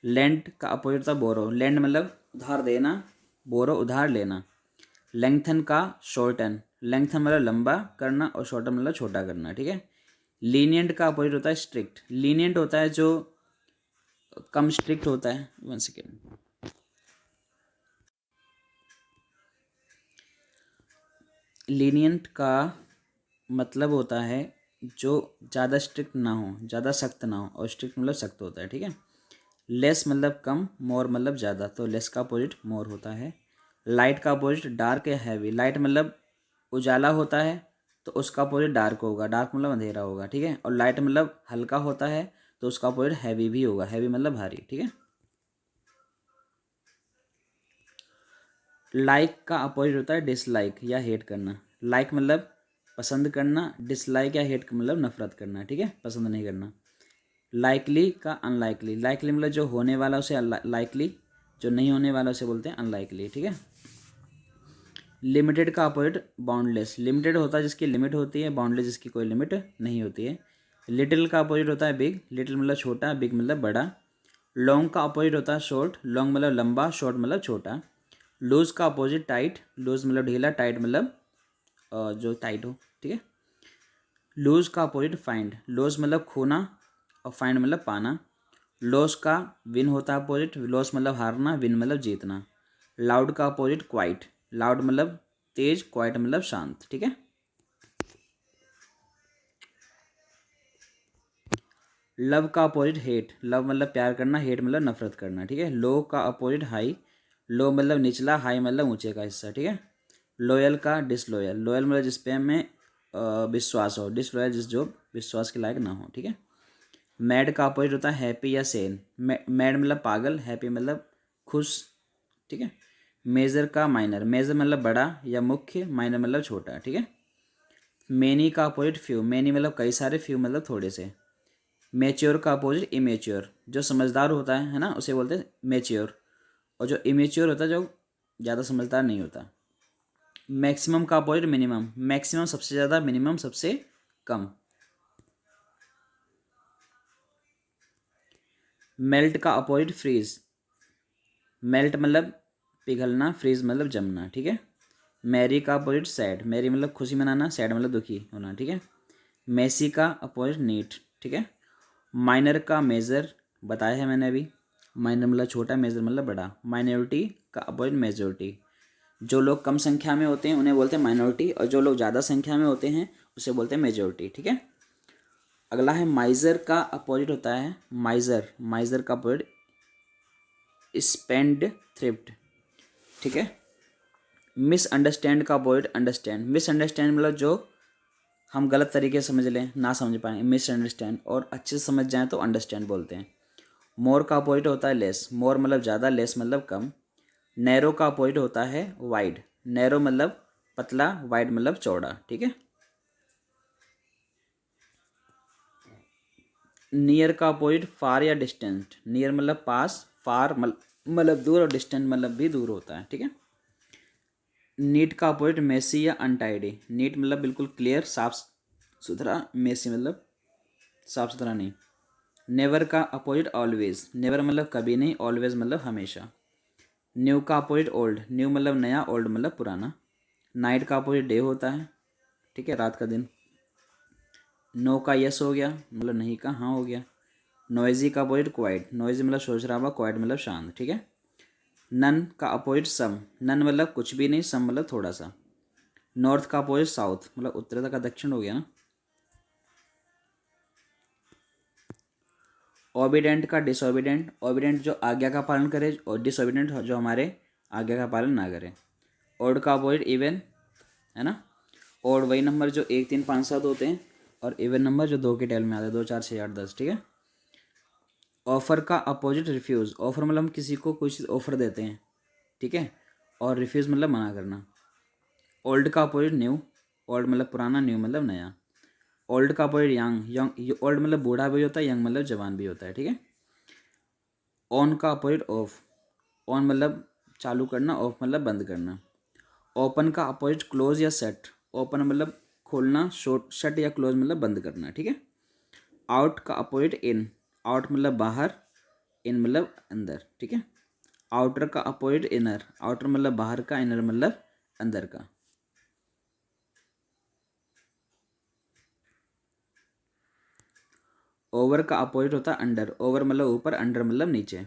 लेंड का अपोजिट होता है बोरो। लेंड मतलब उधार देना, बोरो उधार लेना। लेंथन का शॉर्टन। लेंथन मतलब लंबा करना, और शॉर्टन मतलब छोटा करना, ठीक है। लीनियंट का अपोजिट होता है स्ट्रिक्ट। लीनियंट होता है जो कम स्ट्रिक्ट होता है। 1 सेकेंड। लीनियंट का मतलब होता है जो ज़्यादा स्ट्रिक्ट ना हो, ज़्यादा सख्त ना हो, और स्ट्रिक्ट मतलब सख्त होता है, ठीक है। लेस मतलब कम, मोर मतलब ज़्यादा, तो लेस का अपोजिट मोर होता है। लाइट का अपोजिट डार्क या हैवी। लाइट मतलब उजाला होता है, तो उसका अपोजिट डार्क होगा। डार्क मतलब अंधेरा होगा, ठीक है। और लाइट मतलब हल्का होता है, तो उसका अपोजिट हैवी भी होगा। हैवी मतलब भारी, ठीक है। लाइक का अपोजिट होता है डिसलाइक या हेट करना। लाइक मतलब पसंद करना, डिसलाइक या हेट मतलब नफरत करना, ठीक है, पसंद नहीं करना। लाइकली का अनलाइकली। लाइकली मतलब जो होने वाला उसे लाइकली, जो नहीं होने वाला उसे बोलते हैं अनलाइकली, ठीक है। लिमिटेड का अपोजिट बाउंडलेस। लिमिटेड होता है जिसकी लिमिट होती है, बाउंडलेस जिसकी कोई लिमिट नहीं होती है। लिटिल का अपोजिट होता है बिग। लिटिल मतलब छोटा, बिग मतलब बड़ा। लॉन्ग का अपोजिट होता है शॉर्ट। लॉन्ग मतलब लंबा, शॉर्ट मतलब छोटा। लूज का अपोजिट टाइट। लूज मतलब ढीला, टाइट मतलब जो टाइट हो, ठीक है। लूज का अपोजिट फाइंड। लूज मतलब खोना, और फाइंड मतलब पाना। लॉस का विन होता है अपोजिट। लॉस मतलब हारना, विन मतलब जीतना। लाउड का अपोजिट क्वाइट। लाउड मतलब तेज, क्वाइट मतलब शांत, ठीक है। लव का अपोजिट हेट। लव मतलब प्यार करना, हेट मतलब नफरत करना, ठीक है। लो का अपोजिट हाई। लो मतलब निचला, हाई मतलब ऊंचे का हिस्सा, ठीक है। लॉयल का डिसलॉयल। लॉयल मतलब जिस पे हमें विश्वास हो। डिसलॉयल जिस जो विश्वास के लायक ना हो, ठीक है। मैड का अपोजिट होता है हैप्पी या सेन। मैड मतलब पागल, हैप्पी मतलब खुश, ठीक है। मेजर का माइनर। मेजर मतलब बड़ा या मुख्य, माइनर मतलब छोटा, ठीक है। मैनी का अपोजिट फ्यू। मैनी मतलब कई सारे, फ्यू मतलब थोड़े से। मेच्योर का अपोजिट इमेच्योर। जो समझदार होता है ना, उसे बोलते हैं मेच्योर, और जो इमेच्योर होता है जो ज़्यादा समझदार नहीं होता। मैक्सिमम का अपोजिट मिनिमम। मैक्सिमम सबसे ज़्यादा, मिनिमम सबसे कम। मेल्ट का अपोजिट फ्रीज। मेल्ट मतलब पिघलना, फ्रीज मतलब जमना, ठीक है। मैरी का अपोजिट सैड, मैरी मतलब खुशी मनाना, सैड मतलब दुखी होना, ठीक है। मेसी का अपोजिट नीट, ठीक है। माइनर का मेजर बताया है मैंने अभी, माइनर मतलब छोटा, मेजर मतलब बड़ा। माइनॉरिटी का अपोजिट मेजोरिटी, जो लोग कम संख्या में होते हैं उन्हें बोलते हैं माइनॉरिटी, और जो लोग ज़्यादा संख्या में होते हैं उसे बोलते हैं मेजोरिटी, ठीक है। अगला है माइजर का अपोजिट होता है माइजर, माइजर का अपोजिट स्पेंड थ्रिफ्ट, ठीक है। मिसअंडरस्टैंड का अपोजिट अंडरस्टैंड, मिसअंडरस्टैंड मतलब जो हम गलत तरीके से समझ लें, ना समझ पाएँ, मिसअंडरस्टैंड, और अच्छे से समझ जाएं तो अंडरस्टैंड बोलते हैं। मोर का अपोजिट होता है लेस, मोर मतलब ज़्यादा, लेस मतलब कम। नैरो का अपोजिट होता है वाइड, नैरो मतलब पतला, वाइड मतलब चौड़ा, ठीक है। नियर का अपोजिट फार या डिस्टेंट, नियर मतलब पास, फार मतलब दूर, और डिस्टेंट मतलब भी दूर होता है, ठीक है। नीट का अपोजिट मेसी या अनटाइडी, नीट मतलब बिल्कुल क्लियर, साफ सुथरा, मेसी मतलब साफ सुथरा नहीं। नेवर का अपोजिट ऑलवेज, नेवर मतलब कभी नहीं, ऑलवेज मतलब हमेशा। न्यू का अपोजिट ओल्ड, न्यू मतलब नया, ओल्ड मतलब पुराना। नाइट का अपोजिट डे होता है, ठीक है, रात का दिन। नो का यस हो गया, मतलब नहीं का हाँ हो गया। नॉइजी का अपोजिट क्वाइट, नॉइजी मतलब शोर शराबा, क्वाइट मतलब शांत, ठीक है। नन का अपोजिट सम, नन मतलब कुछ भी नहीं, सम मतलब थोड़ा सा। नॉर्थ का अपोजिट साउथ, मतलब उत्तर का दक्षिण हो गया ना। ओबिडेंट का डिसओबिडेंट, ओबिडेंट जो आज्ञा का पालन करे, और डिसओबिडेंट जो हमारे आज्ञा का पालन ना करे। ओड का अपोजिट इवन, है ना। ओड वही नंबर जो 1 3 5 7 होते हैं, और इवन नंबर जो 2 के टेल में आते हैं, 2 4 6 8 10, ठीक है। ऑफर का अपोजिट रिफ्यूज़, ऑफर मतलब हम किसी को कोई चीज़ ऑफर देते हैं, ठीक है, और रिफ्यूज़ मतलब मना करना। ओल्ड का अपोजिट न्यू, ओल्ड मतलब पुराना, न्यू मतलब नया। ओल्ड का अपोजिट यंग, यंग ओल्ड मतलब बूढ़ा भी होता है, यंग मतलब जवान भी होता है, ठीक है। ऑन का अपोजिट ऑफ, ऑन मतलब चालू करना, ऑफ मतलब बंद करना। ओपन का अपोजिट क्लोज या सेट, ओपन मतलब खोलना, शॉर्ट शट या क्लोज मतलब बंद करना, ठीक है। आउट का अपोजिट इन, आउट मतलब बाहर, इन मतलब अंदर, ठीक है। आउटर का अपोजिट इनर, आउटर मतलब बाहर का, इनर मतलब अंदर का। ओवर का अपोजिट होता है अंडर, ओवर मतलब ऊपर, अंडर मतलब नीचे।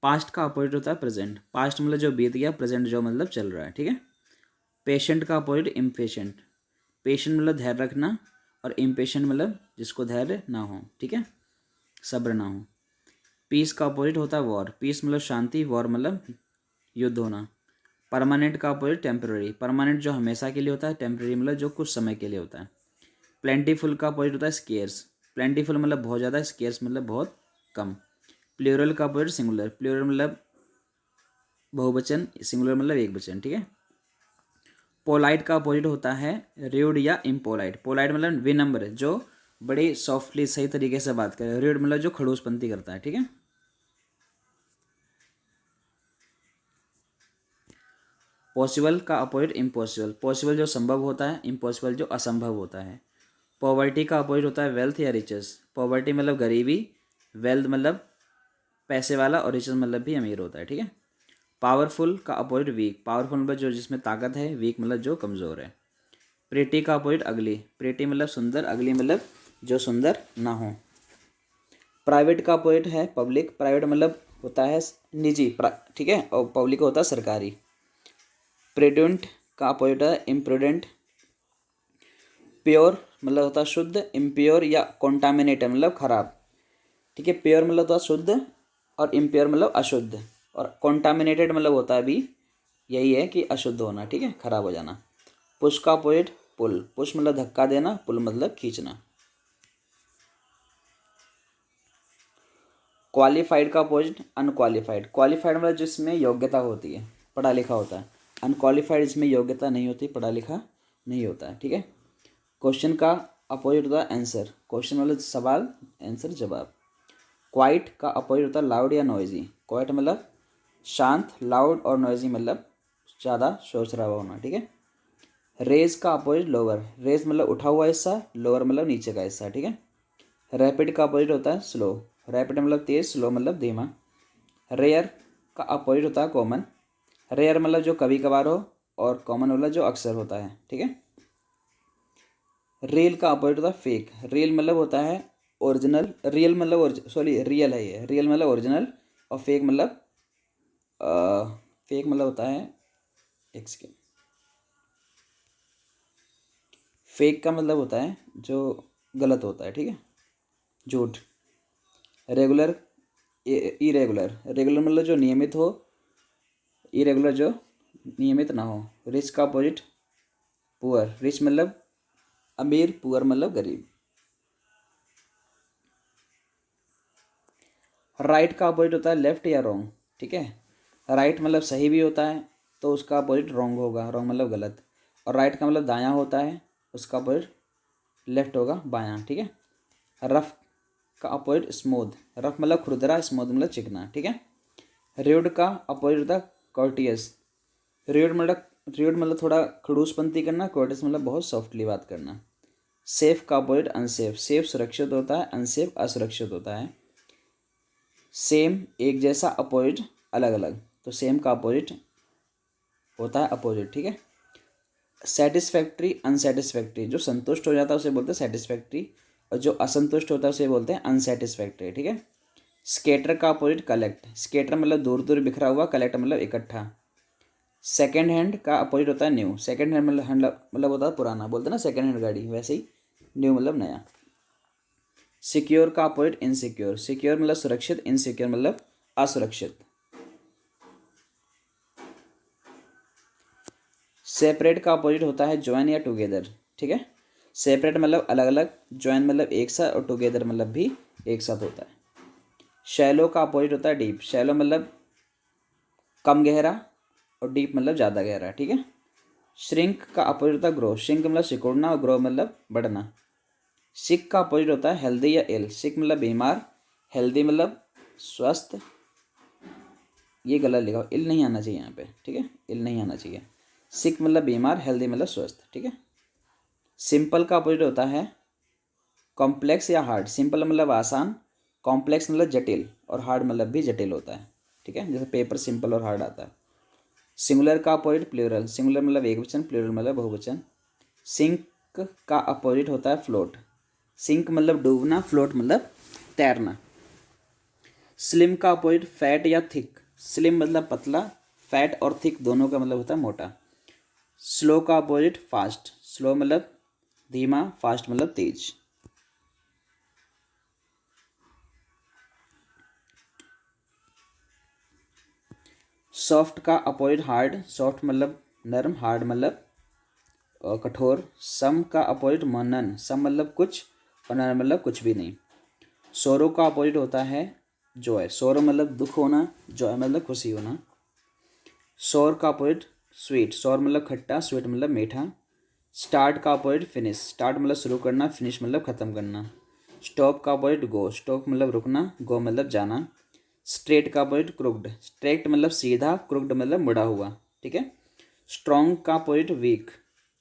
पास्ट का अपोजिट होता है प्रेजेंट, पास्ट मतलब जो बीत गया, प्रेजेंट जो मतलब चल रहा है, ठीक है। पेशेंट का अपोजिट इम्पेशेंट, पेशेंट मतलब धैर्य रखना, और इम्पेशेंट मतलब जिसको धैर्य ना हो, ठीक है, सब्र ना हो। पीस का अपोजिट होता है वॉर, पीस मतलब शांति, वॉर मतलब युद्ध होना। परमानेंट का अपोजिट टेम्पररी, परमानेंट जो हमेशा के लिए होता है, टेम्पररी मतलब जो कुछ समय के लिए होता है। प्लेंटीफुल का अपोजिट होता है स्केर्स, प्लेंटीफुल मतलब बहुत ज़्यादा, स्केर्स मतलब बहुत कम। प्लूरल का अपोजिट सिंगुलर, प्लूरल मतलब बहुवचन, सिंगुलर मतलब एक वचन, ठीक है। पोलाइट का अपोजिट होता है र्यूड या इम्पोलाइट, पोलाइट मतलब विनम्र, जो बड़ी सॉफ्टली सही तरीके से बात करे, र्यूड मतलब जो खड़ूसपंती करता है, ठीक है। पॉसिबल का अपोजिट इम्पॉसिबल, पॉसिबल जो संभव होता है, इम्पॉसिबल जो असंभव होता है। पॉवर्टी का अपोजिट होता है वेल्थ या रिचेस, पॉवर्टी मतलब गरीबी, वेल्थ मतलब पैसे वाला, और रिचेस मतलब भी अमीर होता है, ठीक है। पावरफुल का अपोजिट वीक, पावरफुल मतलब जो जिसमें ताकत है, वीक मतलब जो कमज़ोर है। प्रेटी का अपोजिट अगली, प्रेटी मतलब सुंदर, अगली मतलब जो सुंदर ना हो। प्राइवेट का अपोजिट है पब्लिक, प्राइवेट मतलब होता है निजी, ठीक है, और पब्लिक होता है सरकारी। प्रेडेंट का अपोजिट है इम्प्रूडेंट। प्योर मतलब होता है शुद्ध, इम्प्योर या कॉन्टामिनेटेड मतलब खराब, ठीक है। प्योर मतलब होता है शुद्ध, और इम्प्योर मतलब अशुद्ध, और कॉन्टामिनेटेड मतलब होता है भी यही है कि अशुद्ध होना, ठीक है, खराब हो जाना। पुश का अपोजिट पुल, पुश मतलब धक्का देना, पुल मतलब खींचना। क्वालिफाइड का अपोजिट अनक्वालिफाइड, क्वालिफाइड मतलब जिसमें योग्यता होती है, पढ़ा लिखा होता है। अनक्वालिफाइड इसमें योग्यता नहीं होती, पढ़ा लिखा नहीं होता है, ठीक है। क्वेश्चन का अपोजिट होता है आंसर, क्वेश्चन मतलब सवाल, आंसर जवाब। क्वाइट का अपोजिट होता है लाउड या नॉइजी, क्वाइट मतलब शांत, लाउड और नॉइजी मतलब ज़्यादा शोर शराबा होना, ठीक है। रेज का अपोजिट लोअर, रेज मतलब उठा हुआ हिस्सा, लोअर मतलब नीचे का हिस्सा, ठीक है। रैपिड का अपोजिट होता है स्लो, रैपिड मतलब तेज, स्लो मतलब धीमा। रेयर का अपोजिट होता है कॉमन, रेयर मतलब जो कभी कभार हो, और कॉमन वाला जो अक्सर होता है, ठीक है। रियल का अपोजिट होता है फेक। रियल मतलब होता है ओरिजिनल, रियल मतलब सॉरी रियल है ये, रियल मतलब ओरिजिनल, और फेक मतलब फेक मतलब होता है, एक सेकेंड, फेक का मतलब होता है जो गलत होता है, ठीक है, झूठ। रेगुलर, इरेगुलर, रेगुलर मतलब जो नियमित हो, इरेगुलर जो नियमित ना हो। रिच का अपोजिट पुअर, रिच मतलब अमीर, पुअर मतलब गरीब। राइट का अपोजिट होता है लेफ्ट या रॉन्ग, ठीक है। राइट मतलब सही भी होता है, तो उसका अपोजिट रॉन्ग होगा, रॉन्ग मतलब गलत। और राइट का मतलब दायां होता है, उसका अपोजिट लेफ्ट होगा, बायां, ठीक है। रफ का अपोजिट स्मूथ, रफ मतलब खुरदरा, स्मूथ मतलब चिकना, ठीक है। रेड का अपोजिट होता है कॉर्टियस। रेड मतलब थोड़ा खड़ूसपंती करना, कॉर्टियस मतलब बहुत सॉफ्टली बात करना। सेफ का अपोजिट अनसेफ, सेफ सुरक्षित होता है, अनसेफ असुरक्षित होता है। सेम एक जैसा, अपोजिट अलग अलग, तो सेम का अपोजिट होता है अपोजिट, ठीक है। सेटिस्फैक्ट्री अनसेटिस्फैक्ट्री, जो संतुष्ट हो जाता है उसे बोलते हैं सेटिस्फैक्ट्री, और जो असंतुष्ट होता है उसे बोलते हैं अनसेटिस्फैक्ट्री, ठीक है। स्केटर का अपोजिट कलेक्ट, स्केटर मतलब दूर दूर बिखरा हुआ, कलेक्ट मतलब इकट्ठा। सेकेंड हैंड का अपोजिट होता है न्यू, सेकेंड हैंड मतलब होता है पुराना, बोलते हैं ना सेकेंड हैंड गाड़ी, वैसे ही न्यू मतलब नया। सिक्योर का अपोजिट इनसिक्योर, सिक्योर मतलब सुरक्षित, इनसिक्योर मतलब असुरक्षित। सेपरेट का अपोजिट होता है ज्वाइन या टुगेदर, ठीक है। सेपरेट मतलब अलग अलग, ज्वाइन मतलब एक साथ, और टुगेदर मतलब भी एक साथ होता है। शैलो का अपोजिट होता है डीप, शैलो मतलब कम गहरा, और डीप मतलब ज़्यादा गहरा, ठीक है। श्रिंक का अपोजिट होता है ग्रो, श्रिंक मतलब सिकुड़ना, और ग्रो मतलब बढ़ना। सिक का अपोजिट होता है हेल्दी या इल, सिक मतलब बीमार, हेल्दी मतलब स्वस्थ, ये गलत लिखा हो, इल नहीं आना चाहिए यहाँ पे, ठीक है, इल नहीं आना चाहिए। सिक मतलब बीमार, हेल्दी मतलब स्वस्थ, ठीक है। सिंपल का अपोजिट होता है कॉम्प्लेक्स या हार्ड, सिंपल मतलब आसान, कॉम्प्लेक्स मतलब जटिल, और हार्ड मतलब भी जटिल होता है, ठीक है, जैसे पेपर सिंपल और हार्ड आता है। सिंगुलर का अपोजिट प्लूरल, सिंगुलर मतलब एक वचन, प्लूरल मतलब बहुवचन। सिंक का अपोजिट होता है फ्लोट, सिंक मतलब डूबना, फ्लोट मतलब तैरना। स्लिम का अपोजिट फैट या थिक, स्लिम मतलब पतला, फैट और थिक दोनों का मतलब होता है मोटा। स्लो का अपोजिट फास्ट, स्लो मतलब धीमा, फास्ट मतलब तेज। सॉफ्ट का अपोजिट हार्ड, सॉफ्ट मतलब नरम, हार्ड मतलब कठोर। सम का अपोजिट नन, सम मतलब कुछ, और नन मतलब कुछ भी नहीं। सोरो का अपोजिट होता है जॉय, सोरो मतलब दुख होना, जॉय मतलब खुशी होना। सोर का अपोजिट स्वीट, सोर मतलब खट्टा, स्वीट मतलब मीठा। स्टार्ट का अपोजिट फिनिश, स्टार्ट मतलब शुरू करना, फिनिश मतलब ख़त्म करना। स्टॉप का अपोजिट गो, स्टॉप मतलब रुकना, गो मतलब जाना। स्ट्रेट का अपोजिट क्रुक्ड, स्ट्रेट मतलब सीधा, क्रुक्ड मतलब मुड़ा हुआ, ठीक है। स्ट्रॉन्ग का अपोजिट वीक,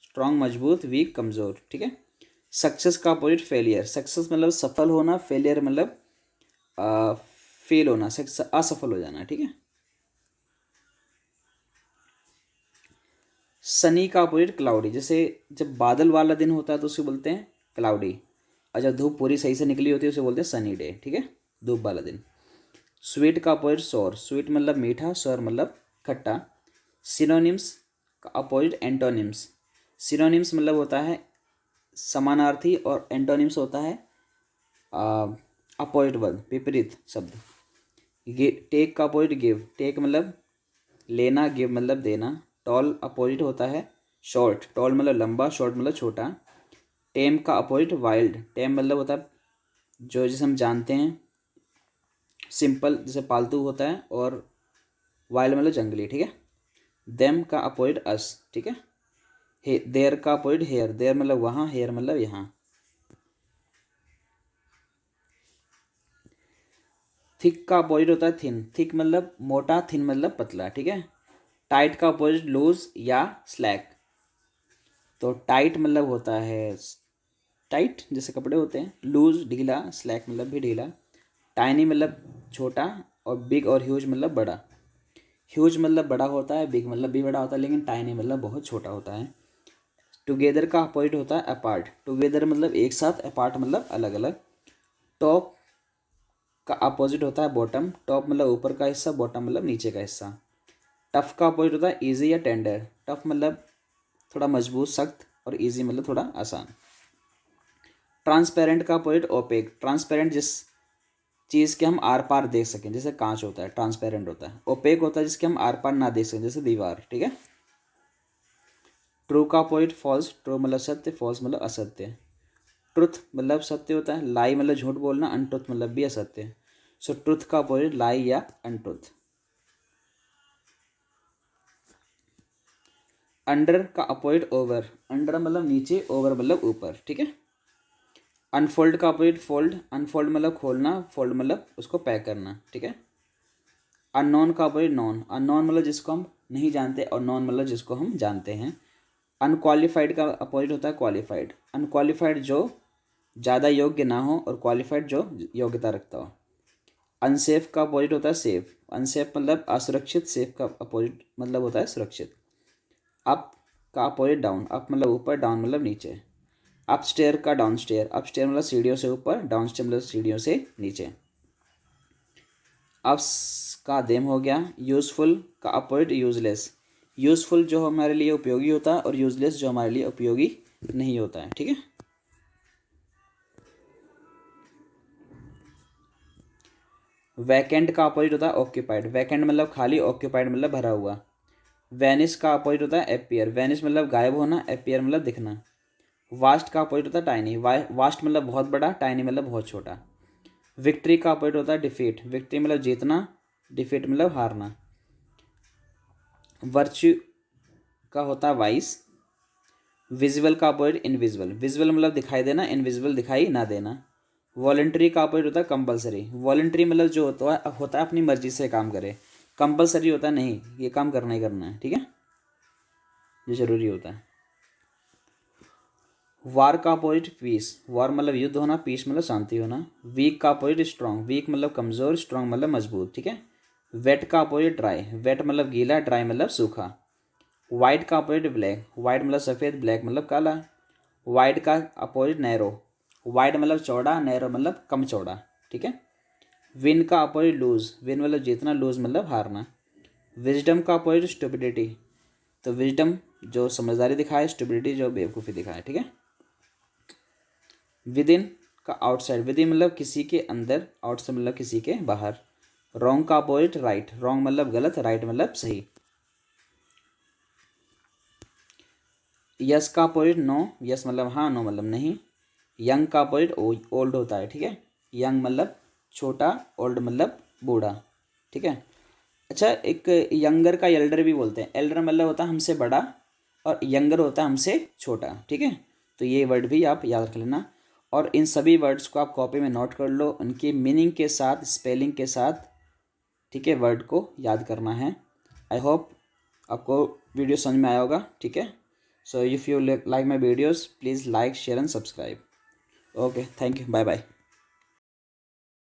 स्ट्रॉन्ग मजबूत, वीक कमज़ोर, ठीक है। सक्सेस का अपोजिट फेलियर, सक्सेस मतलब सफल होना, फेलियर मतलब फेल होना, असफल हो जाना, ठीक है। सनी का अपोजिट क्लाउडी, जैसे जब बादल वाला दिन होता है तो उसे बोलते हैं क्लाउडी, और जब धूप पूरी सही से निकली होती है उसे बोलते हैं सनी डे, ठीक है, धूप वाला दिन। स्वीट का अपोजिट सोर, स्वीट मतलब मीठा, सोर मतलब खट्टा। सिनोनिम्स का अपोजिट एंटोनिम्स, सिनोनिम्स मतलब होता है समानार्थी, और एंटोनिम्स होता है अपोजिट वर्ड, विपरीत शब्द। टेक का अपोजिट गिव, टेक मतलब लेना, गिव मतलब देना। टॉल अपोजिट होता है शॉर्ट, टॉल मतलब लंबा, शॉर्ट मतलब छोटा। टेम का अपोजिट वाइल्ड, टेम मतलब होता है जो जिसे हम जानते हैं सिंपल, जैसे पालतू होता है, और वाइल्ड मतलब जंगली, ठीक है। देम का अपोजिट अस, ठीक है। देयर का अपोजिट हेयर, देयर मतलब वहाँ, हेयर मतलब यहाँ। थिक का अपोजिट होता है थिन, थिक मतलब मोटा, थिन मतलब पतला, ठीक है। टाइट का अपोजिट लूज या स्लैक, तो टाइट मतलब होता है टाइट जैसे कपड़े होते हैं, लूज ढीला, स्लैक मतलब भी ढीला। टाइनी मतलब छोटा, और बिग और ह्यूज मतलब बड़ा। ह्यूज मतलब बड़ा होता है, बिग मतलब भी बड़ा होता है, लेकिन टाइनी मतलब बहुत छोटा होता है। टुगेदर का अपोजिट होता है अपार्ट। टुगेदर मतलब एक साथ, अपार्ट मतलब अलग अलग। टॉप का अपोजिट होता है बॉटम। टॉप मतलब ऊपर का हिस्सा, बॉटम मतलब नीचे का हिस्सा। टफ का अपोजिट होता है ईजी या टेंडर। टफ मतलब थोड़ा मजबूत सख्त, और ईजी मतलब थोड़ा आसान। ट्रांसपेरेंट का अपोजिट ओपेक। ट्रांसपेरेंट जिस चीज़ के हम आर पार देख सकें, जैसे कांच होता है ट्रांसपेरेंट होता है। ओपेक होता है जिसके हम आर पार ना देख सकें, जैसे दीवार, ठीक है। ट्रू का अपोजिट फॉल्स। ट्रू मतलब सत्य, फॉल्स मतलब असत्य। ट्रुथ मतलब सत्य होता है, लाई मतलब झूठ बोलना, अनट्रुथ मतलब भी असत्य। सो ट्रुथ का अपोजिट लाई या अनट्रुथ। अंडर का अपोजिट ओवर। अंडर मतलब नीचे, ओवर मतलब ऊपर, ठीक है। अनफोल्ड का अपोजिट फोल्ड। अनफोल्ड मतलब खोलना, फोल्ड मतलब उसको पैक करना, ठीक है। अननोन का अपोजिट नॉन। अननोन मतलब जिसको हम नहीं जानते, और नॉन मतलब जिसको हम जानते हैं। अनक्वालिफाइड का अपोजिट होता है क्वालिफाइड। अनक्वालिफाइड जो ज़्यादा योग्य ना हो, और क्वालिफाइड जो योग्यता रखता हो। अनसेफ का अपोजिट होता है सेफ। अनसेफ मतलब असुरक्षित, सेफ का अपोजिट मतलब होता है सुरक्षित। अप का अपोजिट डाउन। अप मतलब ऊपर, डाउन मतलब नीचे। अपस्टेयर का डाउनस्टेयर। अपस्टेयर मतलब सीढ़ियों से ऊपर, डाउनस्टेयर मतलब सीढ़ियों से नीचे। अप्स का देम हो गया। यूज़फुल का अपोजिट यूजलेस। यूज़फुल जो हमारे लिए उपयोगी होता है, और यूजलेस जो हमारे लिए उपयोगी नहीं होता है, ठीक है। वैकेंट का अपोजिट होता है ऑक्यूपाइड। वैकेंट मतलब खाली, ऑक्यूपाइड मतलब भरा हुआ। वैनिश का अपोजिट होता है अपीयर। वैनिश मतलब गायब होना, अपीयर मतलब दिखना। वास्ट का अपोजिट होता है टाइनी। वास्ट मतलब बहुत बड़ा, टाइनी मतलब बहुत छोटा। विक्ट्री का अपोजिट होता है डिफीट। विक्ट्री मतलब जीतना, डिफीट मतलब हारना। वर्च्यू का होता है वाइस। विजुअल का अपोजिट इनविजिबल। विजुअल मतलब दिखाई देना, इनविजिबल दिखाई ना देना। वॉलंटरी का अपोजिट होता है कंपलसरी। वॉलंटरी मतलब जो होता है अपनी मर्जी से काम करे। कंपलसरी होता है नहीं, ये काम करना ही करना है, ठीक है, जो जरूरी होता है। वार का अपोजिट पीस। वार मतलब युद्ध होना, पीस मतलब शांति होना। वीक का अपोजिट स्ट्रॉन्ग। वीक मतलब कमज़ोर, स्ट्रॉन्ग मतलब मजबूत, ठीक है। वेट का अपोजिट ड्राई। वेट मतलब गीला, ड्राई मतलब सूखा। वाइट का अपोजिट ब्लैक। वाइट मतलब सफ़ेद, ब्लैक मतलब काला। वाइड का अपोजिट नैरो। वाइड मतलब चौड़ा, नैरो मतलब कम चौड़ा, ठीक है। विन का अपोजिट लूज। विन मतलब जीतना, लूज मतलब हारना। विजडम का अपोजिट स्टुपिडिटी। तो विजडम जो समझदारी दिखाए, स्टुपिडिटी जो बेवकूफ़ी दिखाए, ठीक है। विद इन का आउटसाइड। विद इन मतलब किसी के अंदर, आउटसाइड मतलब किसी के बाहर। रॉन्ग का अपोजिट राइट। रॉन्ग मतलब गलत, राइट मतलब सही। यस का अपोजिट नो। यस मतलब हाँ, नो मतलब नहीं। यंग का अपोजिट ओल्ड होता है, ठीक है। यंग मतलब छोटा, ओल्ड मतलब बूढ़ा, ठीक है। अच्छा, एक यंगर का एल्डर भी बोलते हैं। एल्डर मतलब होता है हमसे बड़ा, और यंगर होता है हमसे छोटा, ठीक है। तो ये वर्ड भी आप याद रख लेना, और इन सभी वर्ड्स को आप कॉपी में नोट कर लो, उनकी मीनिंग के साथ, स्पेलिंग के साथ, ठीक है। वर्ड को याद करना है। आई होप आपको वीडियो समझ में आया होगा, ठीक है। So if you like my videos, please like, share and subscribe. Okay, thank you, bye bye.